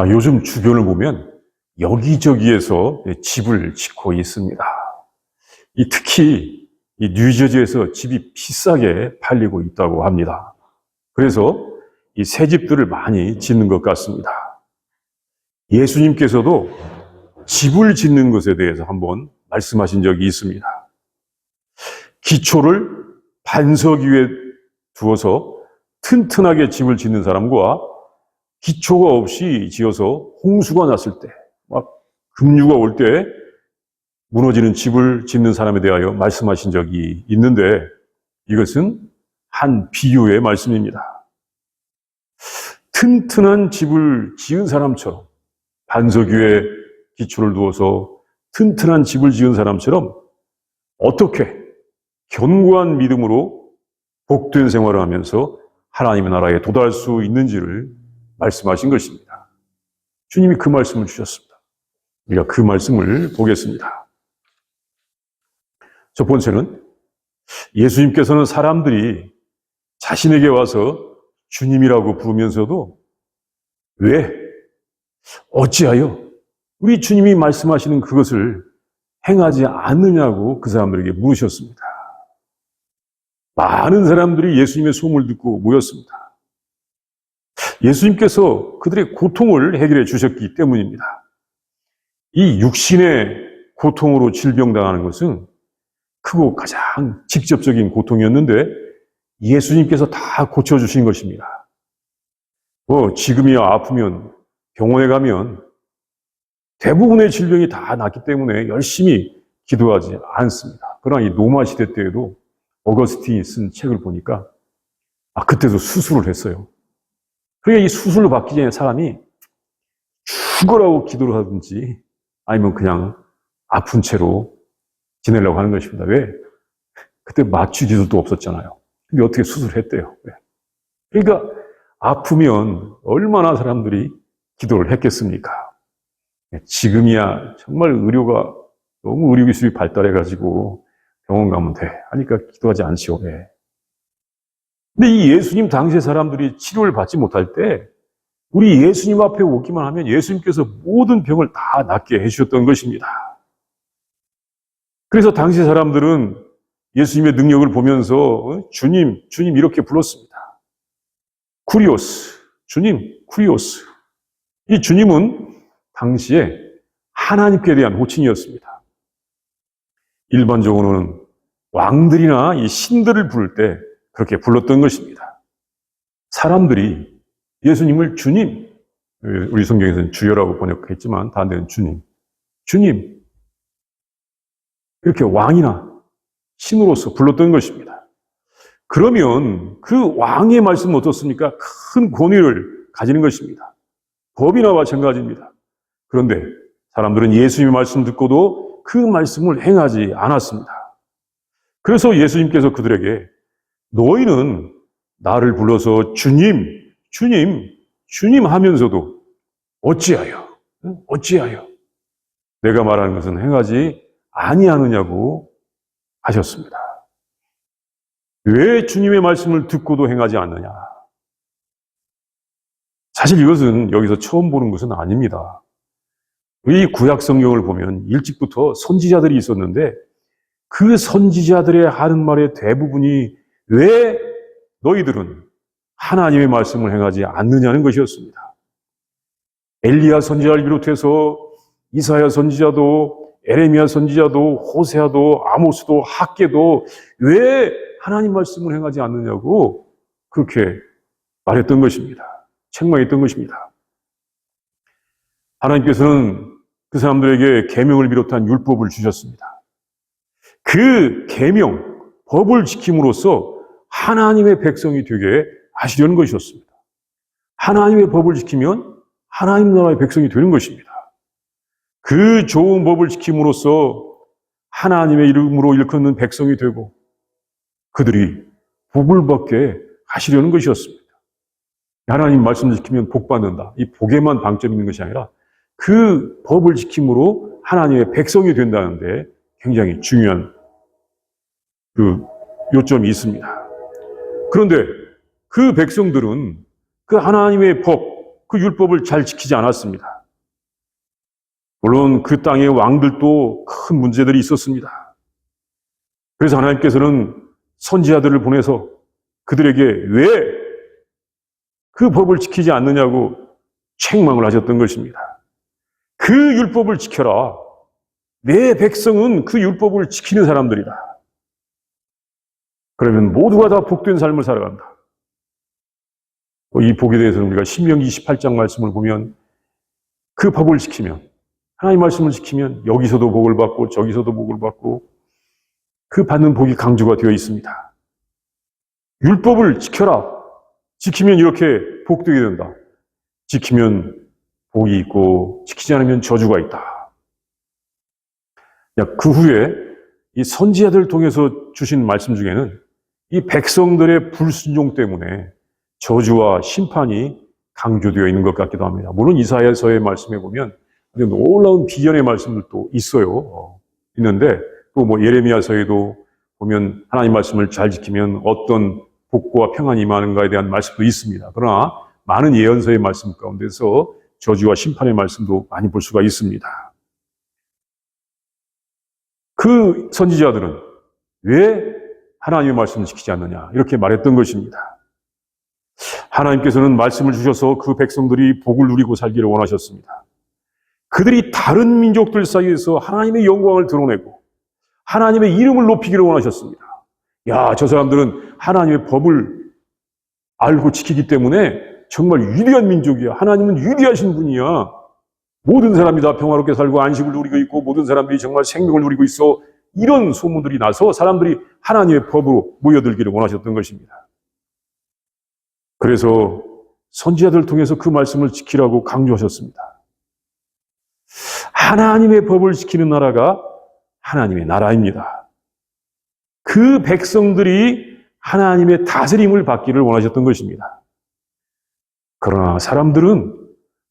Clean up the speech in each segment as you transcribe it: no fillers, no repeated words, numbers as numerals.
요즘 주변을 보면 여기저기에서 집을 짓고 있습니다. 특히 이 뉴저지에서 집이 비싸게 팔리고 있다고 합니다. 그래서 이 새 집들을 많이 짓는 것 같습니다. 예수님께서도 집을 짓는 것에 대해서 한번 말씀하신 적이 있습니다. 기초를 반석 위에 두어서 튼튼하게 집을 짓는 사람과 기초가 없이 지어서 홍수가 났을 때, 막 급류가 올 때 무너지는 집을 짓는 사람에 대하여 말씀하신 적이 있는데, 이것은 한 비유의 말씀입니다. 튼튼한 집을 지은 사람처럼, 반석 위에 기초를 두어서 튼튼한 집을 지은 사람처럼 어떻게 견고한 믿음으로 복된 생활을 하면서 하나님의 나라에 도달할 수 있는지를 말씀하신 것입니다. 주님이 그 말씀을 주셨습니다. 우리가 그 말씀을 보겠습니다. 첫 번째는 예수님께서는 사람들이 자신에게 와서 주님이라고 부르면서도 왜, 어찌하여 우리 주님이 말씀하시는 그것을 행하지 않느냐고 그 사람들에게 물으셨습니다. 많은 사람들이 예수님의 소문을 듣고 모였습니다. 예수님께서 그들의 고통을 해결해 주셨기 때문입니다. 이 육신의 고통으로 질병당하는 것은 크고 가장 직접적인 고통이었는데 예수님께서 다 고쳐주신 것입니다. 지금이야 아프면 병원에 가면 대부분의 질병이 다 낫기 때문에 열심히 기도하지 않습니다. 그러나 이 로마 시대 때에도 어거스틴이 쓴 책을 보니까 그때도 수술을 했어요. 그러니까 이 수술을 받기 전에 사람이 죽으라고 기도를 하든지 아니면 그냥 아픈 채로 지내려고 하는 것입니다. 왜? 그때 마취 기술도 없었잖아요. 근데 어떻게 수술했대요? 왜? 그러니까 아프면 얼마나 사람들이 기도를 했겠습니까? 지금이야 정말 의료가 너무 의료기술이 발달해가지고 병원 가면 돼 하니까 기도하지 않지요. 왜? 근데 이 예수님 당시의 사람들이 치료를 받지 못할 때 우리 예수님 앞에 오기만 하면 예수님께서 모든 병을 다 낫게 해주셨던 것입니다. 그래서 당시 사람들은 예수님의 능력을 보면서 주님 이렇게 불렀습니다. 쿠리오스, 주님, 쿠리오스. 이 주님은 당시에 하나님께 대한 호칭이었습니다. 일반적으로는 왕들이나 이 신들을 부를 때 그렇게 불렀던 것입니다. 사람들이 예수님을 주님, 우리 성경에서는 주여라고 번역했지만 다른 데는 주님, 이렇게 왕이나 신으로서 불렀던 것입니다. 그러면 그 왕의 말씀은 어떻습니까? 큰 권위를 가지는 것입니다. 법이나 마찬가지입니다. 그런데 사람들은 예수님의 말씀 듣고도 그 말씀을 행하지 않았습니다. 그래서 예수님께서 그들에게 너희는 나를 불러서 주님 하면서도 어찌하여 내가 말하는 것은 행하지 아니하느냐고 하셨습니다. 왜 주님의 말씀을 듣고도 행하지 않느냐? 사실 이것은 여기서 처음 보는 것은 아닙니다. 이 구약 성경을 보면 일찍부터 선지자들이 있었는데 그 선지자들의 하는 말의 대부분이 왜 너희들은 하나님의 말씀을 행하지 않느냐는 것이었습니다. 엘리야 선지자를 비롯해서 이사야 선지자도 에레미야 선지자도 호세아도 아모스도 학개도 왜 하나님 말씀을 행하지 않느냐고 그렇게 말했던 것입니다. 책망했던 것입니다. 하나님께서는 그 사람들에게 계명을 비롯한 율법을 주셨습니다. 그 계명, 법을 지킴으로써 하나님의 백성이 되게 하시려는 것이었습니다. 하나님의 법을 지키면 하나님 나라의 백성이 되는 것입니다. 그 좋은 법을 지킴으로써 하나님의 이름으로 일컫는 백성이 되고 그들이 복을 받게 하시려는 것이었습니다. 하나님 말씀을 지키면 복 받는다. 이 복에만 방점이 있는 것이 아니라 그 법을 지킴으로 하나님의 백성이 된다는데 굉장히 중요한 그 요점이 있습니다. 그런데 그 백성들은 그 하나님의 법, 그 율법을 잘 지키지 않았습니다. 물론 그 땅의 왕들도 큰 문제들이 있었습니다. 그래서 하나님께서는 선지자들을 보내서 그들에게 왜 그 법을 지키지 않느냐고 책망을 하셨던 것입니다. 그 율법을 지켜라. 내 백성은 그 율법을 지키는 사람들이다. 그러면 모두가 다 복된 삶을 살아간다. 이 복에 대해서는 우리가 신명기 28장 말씀을 보면 그 법을 지키면, 하나님 말씀을 지키면 여기서도 복을 받고 저기서도 복을 받고 그 받는 복이 강조가 되어 있습니다. 율법을 지켜라. 지키면 이렇게 복되게 된다. 지키면 복이 있고 지키지 않으면 저주가 있다. 그 후에 이 선지자들을 통해서 주신 말씀 중에는 이 백성들의 불순종 때문에 저주와 심판이 강조되어 있는 것 같기도 합니다. 물론 이사야서의 말씀에 보면 놀라운 비전의 말씀들도 있어요. 있는데 또 뭐 예레미야서에도 보면 하나님 말씀을 잘 지키면 어떤 복과 평안이 임하는가에 대한 말씀도 있습니다. 그러나 많은 예언서의 말씀 가운데서 저주와 심판의 말씀도 많이 볼 수가 있습니다. 그 선지자들은 왜 하나님의 말씀을 지키지 않느냐 이렇게 말했던 것입니다. 하나님께서는 말씀을 주셔서 그 백성들이 복을 누리고 살기를 원하셨습니다. 그들이 다른 민족들 사이에서 하나님의 영광을 드러내고 하나님의 이름을 높이기를 원하셨습니다. 저 사람들은 하나님의 법을 알고 지키기 때문에 정말 위대한 민족이야. 하나님은 위대하신 분이야. 모든 사람이 다 평화롭게 살고 안식을 누리고 있고 모든 사람들이 정말 생명을 누리고 있어. 이런 소문들이 나서 사람들이 하나님의 법으로 모여들기를 원하셨던 것입니다. 그래서 선지자들을 통해서 그 말씀을 지키라고 강조하셨습니다. 하나님의 법을 지키는 나라가 하나님의 나라입니다. 그 백성들이 하나님의 다스림을 받기를 원하셨던 것입니다. 그러나 사람들은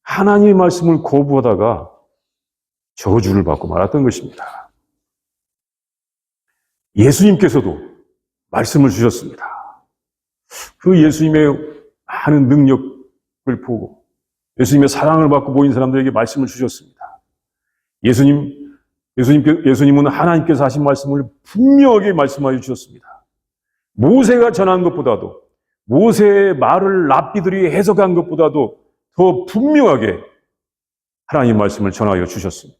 하나님의 말씀을 거부하다가 저주를 받고 말았던 것입니다. 예수님께서도 말씀을 주셨습니다. 그 예수님의 많은 능력을 보고 예수님의 사랑을 받고 모인 사람들에게 말씀을 주셨습니다. 예수님은 하나님께서 하신 말씀을 분명하게 말씀하여 주셨습니다. 모세가 전한 것보다도 모세의 말을 랍비들이 해석한 것보다도 더 분명하게 하나님의 말씀을 전하여 주셨습니다.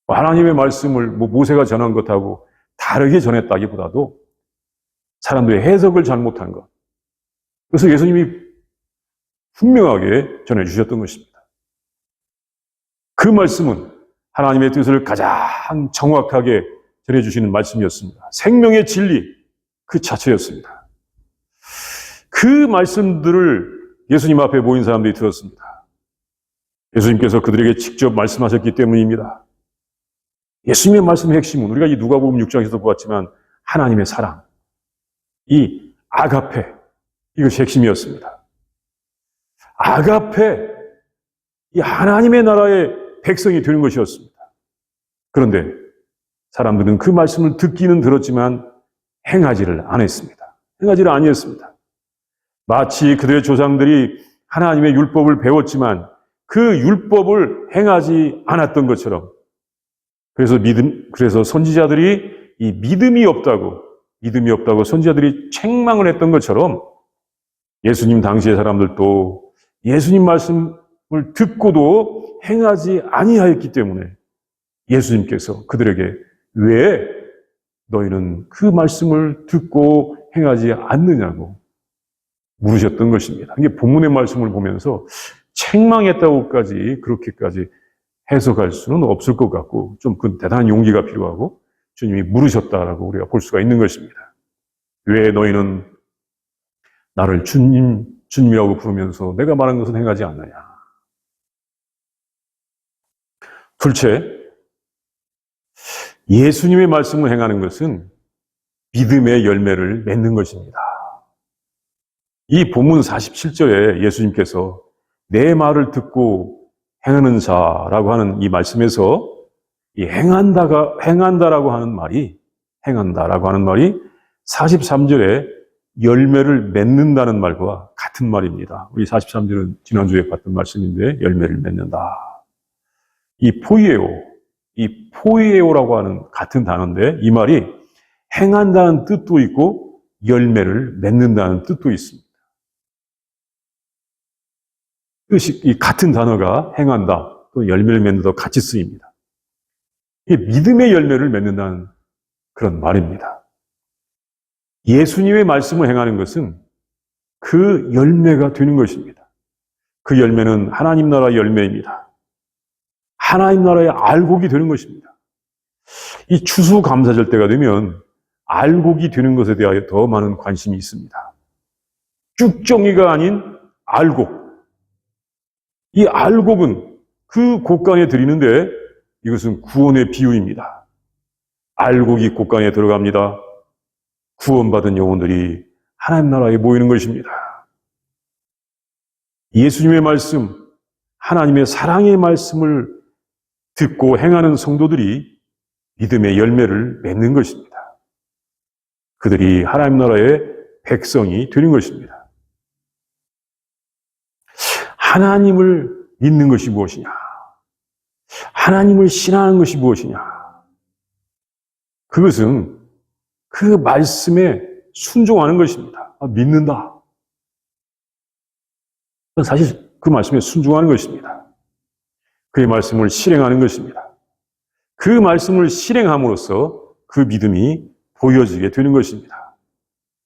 하나님의 말씀을 모세가 전한 것하고 다르게 전했다기보다도 사람들의 해석을 잘못한 것. 그래서 예수님이 분명하게 전해주셨던 것입니다. 그 말씀은 하나님의 뜻을 가장 정확하게 전해주시는 말씀이었습니다. 생명의 진리 그 자체였습니다. 그 말씀들을 예수님 앞에 모인 사람들이 들었습니다. 예수님께서 그들에게 직접 말씀하셨기 때문입니다. 예수님의 말씀의 핵심은 우리가 이 누가복음 6장에서도 보았지만 하나님의 사랑, 이 아가페, 이것이 핵심이었습니다. 아가페, 이 하나님의 나라의 백성이 되는 것이었습니다. 그런데 사람들은 그 말씀을 듣기는 들었지만 행하지를 않았습니다. 행하지를 아니했습니다. 마치 그들의 조상들이 하나님의 율법을 배웠지만 그 율법을 행하지 않았던 것처럼 그래서 선지자들이 이 믿음이 없다고 선지자들이 책망을 했던 것처럼 예수님 당시의 사람들도 예수님 말씀을 듣고도 행하지 아니하였기 때문에 예수님께서 그들에게 왜 너희는 그 말씀을 듣고 행하지 않느냐고 물으셨던 것입니다. 이게 본문의 말씀을 보면서 책망했다고까지 그렇게까지 해석할 수는 없을 것 같고 좀 그 대단한 용기가 필요하고 주님이 물으셨다라고 우리가 볼 수가 있는 것입니다. 왜 너희는 나를 주님이라고 부르면서 내가 말한 것은 행하지 않느냐. 둘째, 예수님의 말씀을 행하는 것은 믿음의 열매를 맺는 것입니다. 이 본문 47절에 예수님께서 내 말을 듣고 행하는 자라고 하는 이 말씀에서 이 행한다라고 하는 말이 43절에 열매를 맺는다는 말과 같은 말입니다. 우리 43절은 지난주에 봤던 말씀인데 열매를 맺는다. 이 포이에오라고 하는 같은 단어인데 이 말이 행한다는 뜻도 있고 열매를 맺는다는 뜻도 있습니다. 이 같은 단어가 행한다, 또 열매를 맺는다 같이 쓰입니다. 이게 믿음의 열매를 맺는다는 그런 말입니다. 예수님의 말씀을 행하는 것은 그 열매가 되는 것입니다. 그 열매는 하나님 나라의 열매입니다. 하나님 나라의 알곡이 되는 것입니다. 이 추수감사절 때가 되면 알곡이 되는 것에 대하여 더 많은 관심이 있습니다. 쭉정이가 아닌 알곡. 이 알곡은 그 곡간에 들이는데 이것은 구원의 비유입니다. 알곡이 곡간에 들어갑니다. 구원받은 영혼들이 하나님 나라에 모이는 것입니다. 예수님의 말씀, 하나님의 사랑의 말씀을 듣고 행하는 성도들이 믿음의 열매를 맺는 것입니다. 그들이 하나님 나라의 백성이 되는 것입니다. 하나님을 믿는 것이 무엇이냐? 하나님을 신앙하는 것이 무엇이냐? 그것은 그 말씀에 순종하는 것입니다. 믿는다. 사실 그 말씀에 순종하는 것입니다. 그의 말씀을 실행하는 것입니다. 그 말씀을 실행함으로써 그 믿음이 보여지게 되는 것입니다.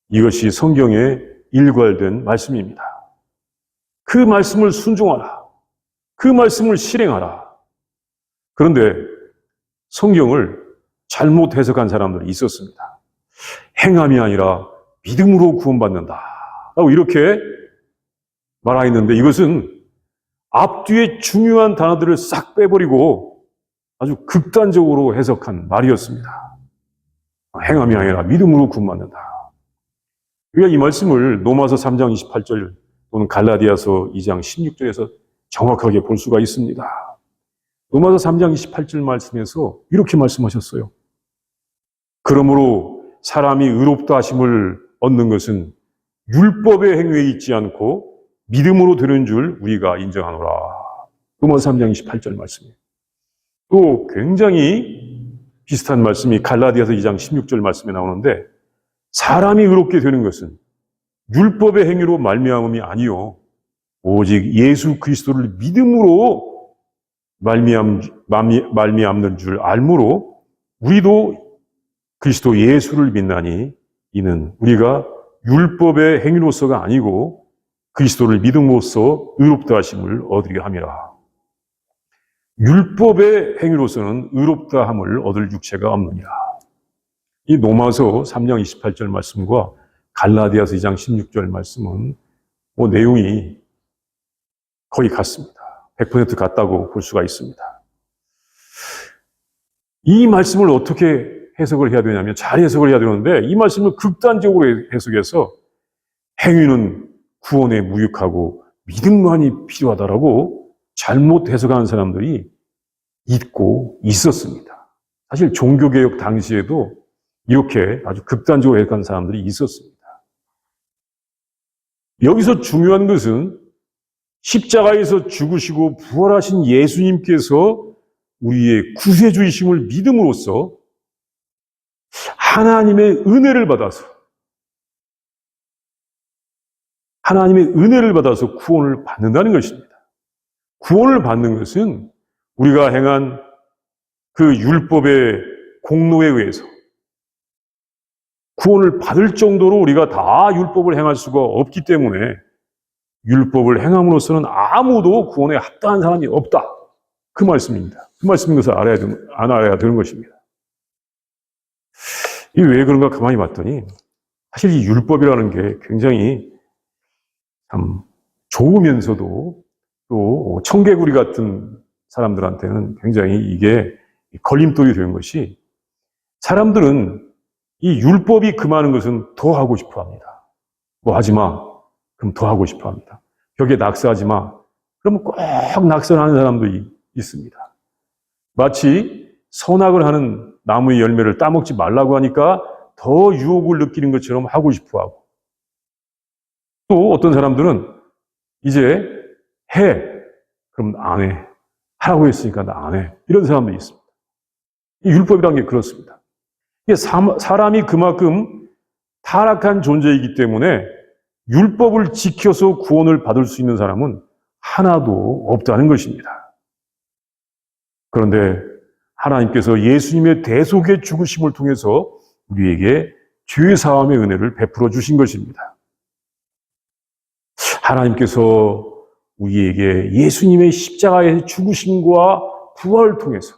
이것이 성경에 일괄된 말씀입니다. 그 말씀을 순종하라. 그 말씀을 실행하라. 그런데 성경을 잘못 해석한 사람들이 있었습니다. 행함이 아니라 믿음으로 구원받는다 라고 이렇게 말하였는데 이것은 앞뒤에 중요한 단어들을 싹 빼버리고 아주 극단적으로 해석한 말이었습니다. 행함이 아니라 믿음으로 구원받는다. 우리가 이 말씀을 로마서 3장 28절 또는 갈라디아서 2장 16절에서 정확하게 볼 수가 있습니다. 로마서 3장 28절 말씀에서 이렇게 말씀하셨어요. 그러므로 사람이 의롭다 하심을 얻는 것은 율법의 행위에 있지 않고 믿음으로 되는 줄 우리가 인정하노라. 로마서 3장 28절 말씀이에요. 또 굉장히 비슷한 말씀이 갈라디아서 2장 16절 말씀에 나오는데 사람이 의롭게 되는 것은 율법의 행위로 말미암음이 아니요 오직 예수 그리스도를 믿음으로 말미암는 줄 알므로 우리도 그리스도 예수를 믿나니 이는 우리가 율법의 행위로서가 아니고 그리스도를 믿음으로써 의롭다 하심을 얻으려 함이라. 율법의 행위로서는 의롭다 함을 얻을 육체가 없느니라. 이 로마서 3장 28절 말씀과 갈라디아서 2장 16절 말씀은 내용이 거의 같습니다. 100% 같다고 볼 수가 있습니다. 이 말씀을 어떻게 해석을 해야 되냐면 잘 해석을 해야 되는데 이 말씀을 극단적으로 해석해서 행위는 구원에 무익하고 믿음만이 필요하다라고 잘못 해석하는 사람들이 있고 있었습니다. 사실 종교개혁 당시에도 이렇게 아주 극단적으로 해석하는 사람들이 있었습니다. 여기서 중요한 것은 십자가에서 죽으시고 부활하신 예수님께서 우리의 구세주이심을 믿음으로써 하나님의 은혜를 받아서 구원을 받는다는 것입니다. 구원을 받는 것은 우리가 행한 그 율법의 공로에 의해서 구원을 받을 정도로 우리가 다 율법을 행할 수가 없기 때문에 율법을 행함으로써는 아무도 구원에 합당한 사람이 없다. 그 말씀입니다. 그 말씀인 것을 알아야 되는 것입니다. 이게 왜 그런가 가만히 봤더니 사실 이 율법이라는 게 굉장히 참 좋으면서도 또 청개구리 같은 사람들한테는 굉장히 이게 걸림돌이 되는 것이 사람들은 이 율법이 금하는 것은 더 하고 싶어 합니다. 뭐 하지 마. 그럼 더 하고 싶어 합니다. 벽에 낙서하지 마. 그러면 꼭 낙서하는 사람도 있습니다. 마치 선악을 하는 나무의 열매를 따먹지 말라고 하니까 더 유혹을 느끼는 것처럼 하고 싶어 하고 또 어떤 사람들은 이제 해. 그럼 안 해. 하라고 했으니까 나 안 해. 이런 사람도 있습니다. 이 율법이라는 게 그렇습니다. 이게 사람이 그만큼 타락한 존재이기 때문에 율법을 지켜서 구원을 받을 수 있는 사람은 하나도 없다는 것입니다. 그런데 하나님께서 예수님의 대속의 죽으심을 통해서 우리에게 죄 사함의 은혜를 베풀어 주신 것입니다. 하나님께서 우리에게 예수님의 십자가의 죽으심과 부활을 통해서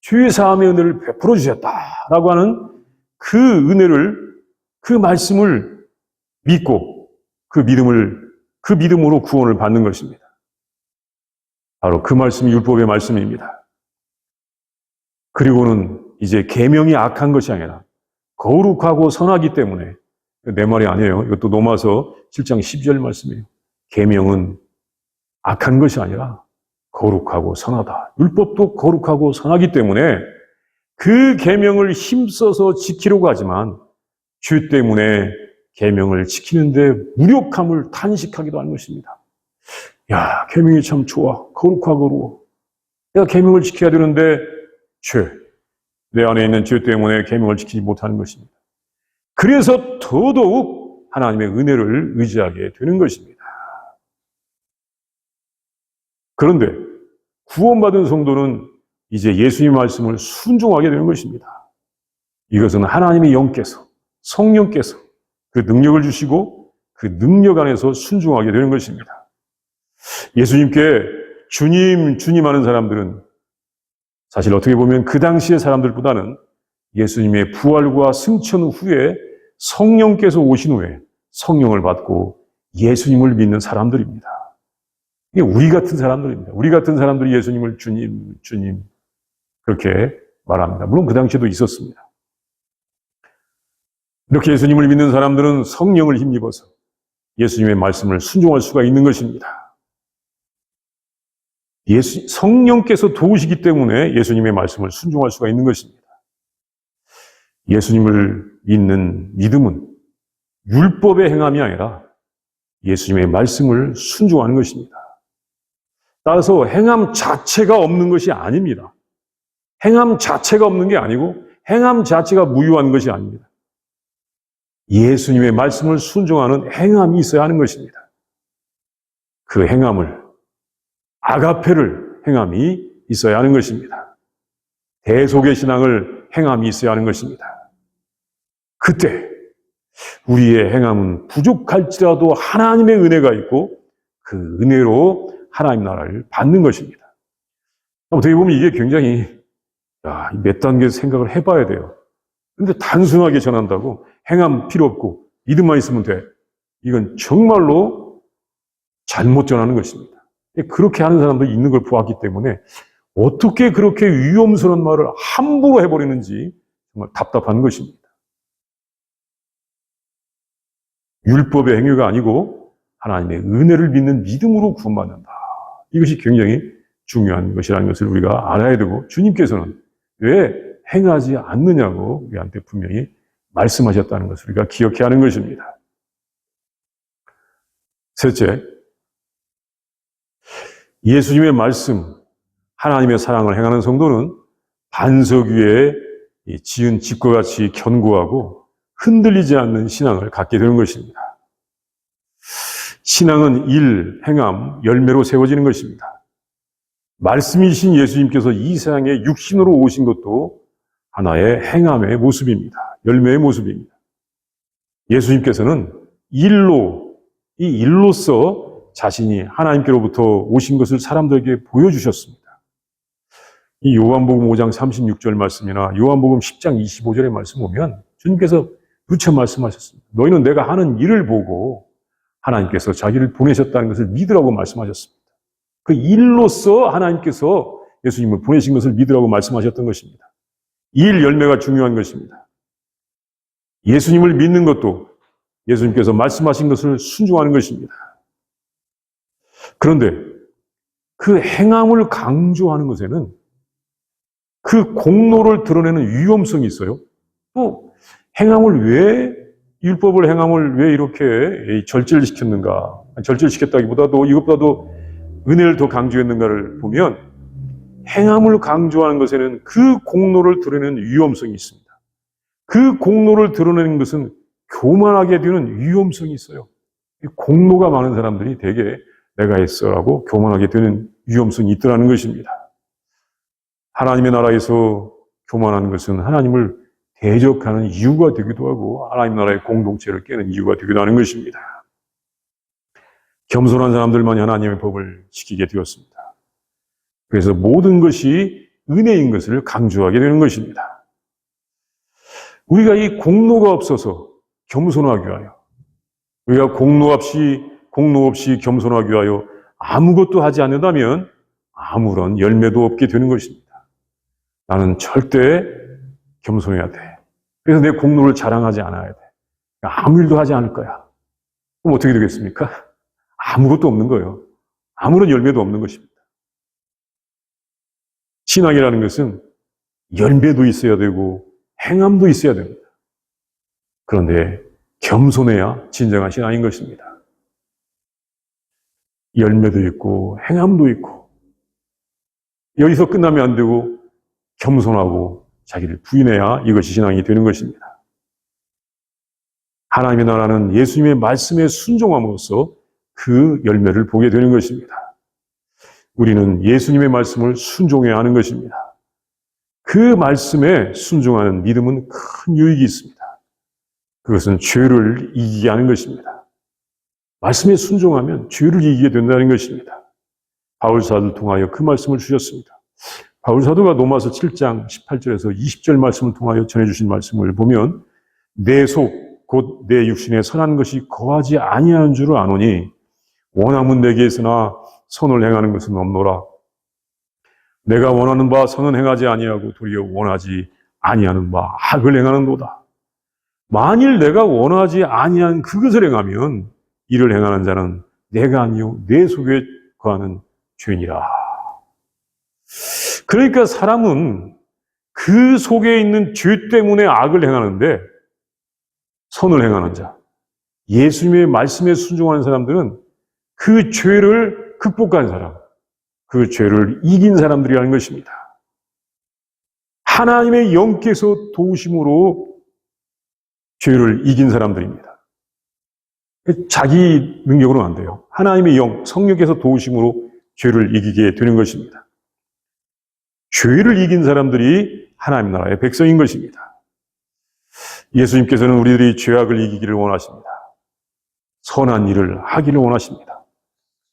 죄 사함의 은혜를 베풀어 주셨다라고 하는 그 은혜를, 그 말씀을 믿고 그 믿음으로 구원을 받는 것입니다. 바로 그 말씀이 율법의 말씀입니다. 그리고는 이제 계명이 악한 것이 아니라 거룩하고 선하기 때문에, 내 말이 아니에요. 이것도 로마서 7장 12절 말씀이에요. 계명은 악한 것이 아니라 거룩하고 선하다. 율법도 거룩하고 선하기 때문에 그 계명을 힘써서 지키려고 하지만 죄 때문에 계명을 지키는데 무력함을 탄식하기도 하는 것입니다. 야, 계명이 참 좋아. 거룩하고 내가 계명을 지켜야 되는데 내 안에 있는 죄 때문에 계명을 지키지 못하는 것입니다. 그래서 더더욱 하나님의 은혜를 의지하게 되는 것입니다. 그런데 구원받은 성도는 이제 예수님의 말씀을 순종하게 되는 것입니다. 이것은 하나님의 영께서, 성령께서 그 능력을 주시고 그 능력 안에서 순종하게 되는 것입니다. 예수님께 주님 하는 사람들은 사실 어떻게 보면 그 당시의 사람들보다는 예수님의 부활과 승천 후에 성령께서 오신 후에 성령을 받고 예수님을 믿는 사람들입니다. 이게 우리 같은 사람들입니다. 우리 같은 사람들이 예수님을 주님 그렇게 말합니다. 물론 그 당시에도 있었습니다. 이렇게 예수님을 믿는 사람들은 성령을 힘입어서 예수님의 말씀을 순종할 수가 있는 것입니다. 성령께서 도우시기 때문에 예수님의 말씀을 순종할 수가 있는 것입니다. 예수님을 믿는 믿음은 율법의 행함이 아니라 예수님의 말씀을 순종하는 것입니다. 따라서 행함 자체가 없는 것이 아닙니다. 행함 자체가 없는 게 아니고 행함 자체가 무효한 것이 아닙니다. 예수님의 말씀을 순종하는 행함이 있어야 하는 것입니다. 그 행함을, 아가페를 행함이 있어야 하는 것입니다. 대속의 신앙을 행함이 있어야 하는 것입니다. 그때 우리의 행함은 부족할지라도 하나님의 은혜가 있고 그 은혜로 하나님 나라를 받는 것입니다. 어떻게 보면 이게 굉장히 몇 단계 생각을 해봐야 돼요. 그런데 단순하게 전한다고 행함 필요 없고 믿음만 있으면 돼. 이건 정말로 잘못 전하는 것입니다. 그렇게 하는 사람들이 있는 걸 보았기 때문에 어떻게 그렇게 위험스러운 말을 함부로 해버리는지 정말 답답한 것입니다. 율법의 행위가 아니고 하나님의 은혜를 믿는 믿음으로 구원받는다. 이것이 굉장히 중요한 것이라는 것을 우리가 알아야 되고, 주님께서는 왜 행하지 않느냐고 우리한테 분명히 말씀하셨다는 것을 우리가 기억해야 하는 것입니다. 셋째, 예수님의 말씀, 하나님의 사랑을 행하는 성도는 반석 위에 지은 집과 같이 견고하고 흔들리지 않는 신앙을 갖게 되는 것입니다. 신앙은 일, 행함, 열매로 세워지는 것입니다. 말씀이신 예수님께서 이 세상에 육신으로 오신 것도 하나의 행함의 모습입니다. 열매의 모습입니다. 예수님께서는 일로서 자신이 하나님께로부터 오신 것을 사람들에게 보여주셨습니다. 이 요한복음 5장 36절 말씀이나 요한복음 10장 25절의 말씀 보면 주님께서 누차 말씀하셨습니다. 너희는 내가 하는 일을 보고 하나님께서 자기를 보내셨다는 것을 믿으라고 말씀하셨습니다. 그 일로서 하나님께서 예수님을 보내신 것을 믿으라고 말씀하셨던 것입니다. 일 열매가 중요한 것입니다. 예수님을 믿는 것도 예수님께서 말씀하신 것을 순종하는 것입니다. 그런데 그 행함을 강조하는 것에는 그 공로를 드러내는 위험성이 있어요. 또 행함을 왜 율법을 행함을 왜 이렇게 절제시켰는가? 절제시켰다기보다도 이것보다도 은혜를 더 강조했는가를 보면 행함을 강조하는 것에는 그 공로를 드러내는 위험성이 있습니다. 그 공로를 드러내는 것은 교만하게 되는 위험성이 있어요. 공로가 많은 사람들이 되게 내가 했어라고 교만하게 되는 위험성이 있더라는 것입니다. 하나님의 나라에서 교만하는 것은 하나님을 대적하는 이유가 되기도 하고 하나님 나라의 공동체를 깨는 이유가 되기도 하는 것입니다. 겸손한 사람들만이 하나님의 법을 지키게 되었습니다. 그래서 모든 것이 은혜인 것을 강조하게 되는 것입니다. 우리가 이 공로가 없어서 겸손하기 위하여, 우리가 공로 없이 겸손하기 위하여 아무것도 하지 않는다면 아무런 열매도 없게 되는 것입니다. 나는 절대 겸손해야 돼. 그래서 내 공로를 자랑하지 않아야 돼. 아무 일도 하지 않을 거야. 그럼 어떻게 되겠습니까? 아무것도 없는 거예요. 아무런 열매도 없는 것입니다. 신앙이라는 것은 열매도 있어야 되고 행함도 있어야 됩니다. 그런데 겸손해야 진정한 신앙인 것입니다. 열매도 있고 행함도 있고 여기서 끝나면 안 되고 겸손하고 자기를 부인해야 이것이 신앙이 되는 것입니다. 하나님의 나라는 예수님의 말씀에 순종함으로써 그 열매를 보게 되는 것입니다. 우리는 예수님의 말씀을 순종해야 하는 것입니다. 그 말씀에 순종하는 믿음은 큰 유익이 있습니다. 그것은 죄를 이기게 하는 것입니다. 말씀에 순종하면 죄를 이기게 된다는 것입니다. 바울사도를 통하여 그 말씀을 주셨습니다. 바울사도가 로마서 7장 18절에서 20절 말씀을 통하여 전해주신 말씀을 보면 내 속 곧 내 육신에 선한 것이 거하지 아니하는 줄을 아노니 원함은 내게 있으나 선을 행하는 것은 없노라. 내가 원하는 바 선은 행하지 아니하고 도리어 원하지 아니하는 바 악을 행하는도다. 만일 내가 원하지 아니한 그것을 행하면 이를 행하는 자는 내가 아니요 내 속에 거하는 죄니라. 그러니까 사람은 그 속에 있는 죄 때문에 악을 행하는데 선을 행하는 자, 예수님의 말씀에 순종하는 사람들은 그 죄를 극복한 사람, 그 죄를 이긴 사람들이라는 것입니다. 하나님의 영께서 도우심으로 죄를 이긴 사람들입니다. 자기 능력으로는 안 돼요. 하나님의 영, 성령께서 도우심으로 죄를 이기게 되는 것입니다. 죄를 이긴 사람들이 하나님 나라의 백성인 것입니다. 예수님께서는 우리들이 죄악을 이기기를 원하십니다. 선한 일을 하기를 원하십니다.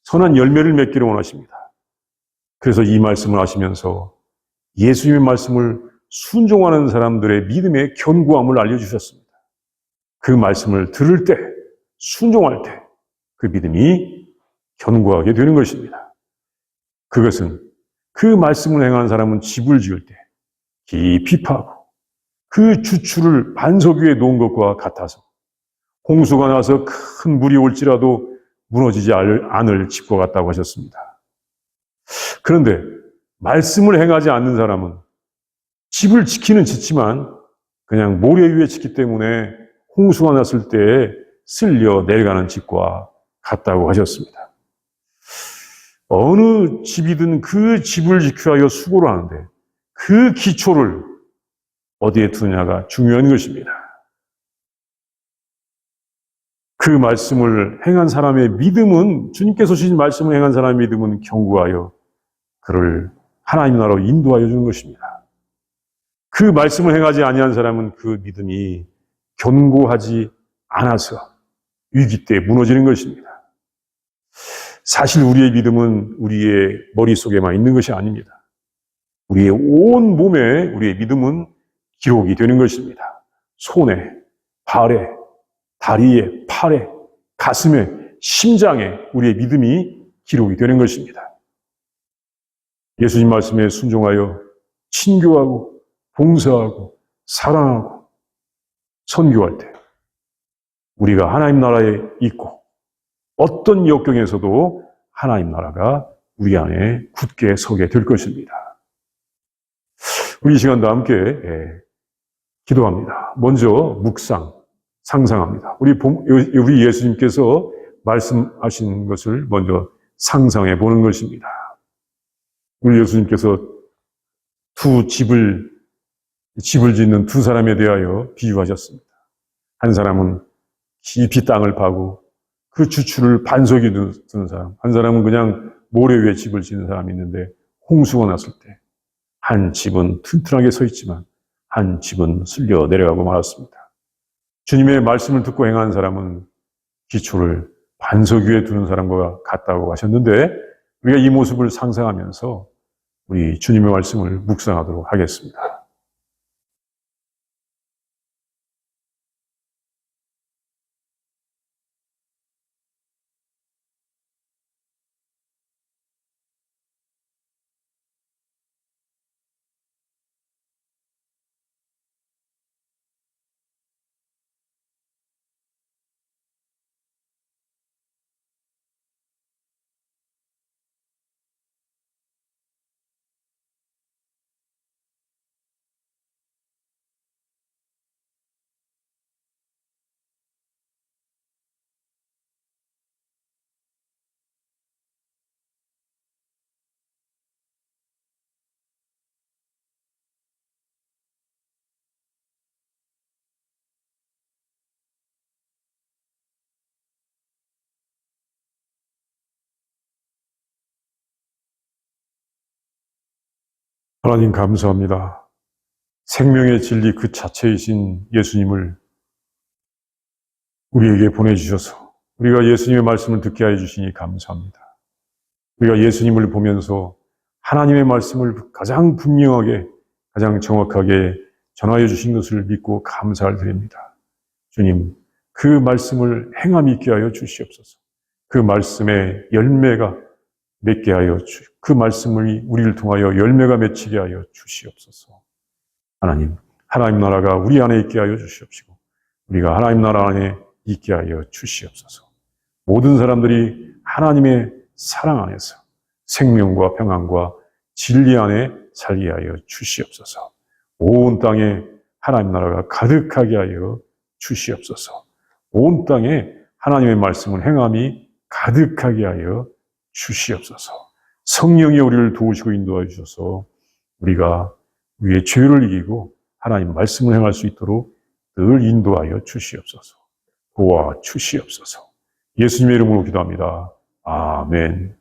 선한 열매를 맺기를 원하십니다. 그래서 이 말씀을 하시면서 예수님의 말씀을 순종하는 사람들의 믿음의 견고함을 알려주셨습니다. 그 말씀을 들을 때, 순종할 때 그 믿음이 견고하게 되는 것입니다. 그것은 그 말씀을 행하는 사람은 집을 지을 때 깊이 파고 그 주추를 반석 위에 놓은 것과 같아서 홍수가 나서 큰 물이 올지라도 무너지지 않을 집과 같다고 하셨습니다. 그런데 말씀을 행하지 않는 사람은 집을 지키는 짓지만 그냥 모래 위에 짓기 때문에 홍수가 났을 때 쓸려 내려가는 집과 같다고 하셨습니다. 어느 집이든 그 집을 지키기 위하여 수고를 하는데 그 기초를 어디에 두느냐가 중요한 것입니다. 그 말씀을 행한 사람의 믿음은, 주님께서 주신 말씀을 행한 사람의 믿음은 견고하여 그를 하나님 나라로 인도하여 주는 것입니다. 그 말씀을 행하지 아니한 사람은 그 믿음이 견고하지 않아서 위기 때 무너지는 것입니다. 사실 우리의 믿음은 우리의 머릿속에만 있는 것이 아닙니다. 우리의 온 몸에 우리의 믿음은 기록이 되는 것입니다. 손에, 발에, 다리에, 팔에, 가슴에, 심장에 우리의 믿음이 기록이 되는 것입니다. 예수님 말씀에 순종하여 친교하고 봉사하고 사랑하고 선교할 때 우리가 하나님 나라에 있고 어떤 역경에서도 하나님 나라가 우리 안에 굳게 서게 될 것입니다. 우리 이 시간도 함께 기도합니다. 먼저 묵상, 상상합니다. 우리 예수님께서 말씀하신 것을 먼저 상상해 보는 것입니다. 우리 예수님께서 집을 짓는 두 사람에 대하여 비유하셨습니다. 한 사람은 깊이 땅을 파고 그 주추를 반석이 드는 사람, 한 사람은 그냥 모래 위에 집을 짓는 사람이 있는데 홍수가 났을 때 한 집은 튼튼하게 서 있지만 한 집은 쓸려 내려가고 말았습니다. 주님의 말씀을 듣고 행한 사람은 기초를 반석 위에 두는 사람과 같다고 하셨는데 우리가 이 모습을 상상하면서 우리 주님의 말씀을 묵상하도록 하겠습니다. 하나님 감사합니다. 생명의 진리 그 자체이신 예수님을 우리에게 보내주셔서 우리가 예수님의 말씀을 듣게 하여 주시니 감사합니다. 우리가 예수님을 보면서 하나님의 말씀을 가장 분명하게, 가장 정확하게 전하여 주신 것을 믿고 감사를 드립니다. 주님, 그 말씀을 행함 있게 하여 주시옵소서. 그 말씀의 열매가 맺게 하여 그 말씀을 우리를 통하여 열매가 맺히게 하여 주시옵소서. 하나님 나라가 우리 안에 있게 하여 주시옵시고 우리가 하나님 나라 안에 있게 하여 주시옵소서. 모든 사람들이 하나님의 사랑 안에서 생명과 평안과 진리 안에 살게 하여 주시옵소서. 온 땅에 하나님 나라가 가득하게 하여 주시옵소서. 온 땅에 하나님의 말씀을 행함이 가득하게 하여 주시옵소서. 성령이 우리를 도우시고 인도하여 주셔서 우리가 우리의 죄를 이기고 하나님 말씀을 행할 수 있도록 늘 인도하여 주시옵소서. 도와 주시옵소서. 예수님의 이름으로 기도합니다. 아멘.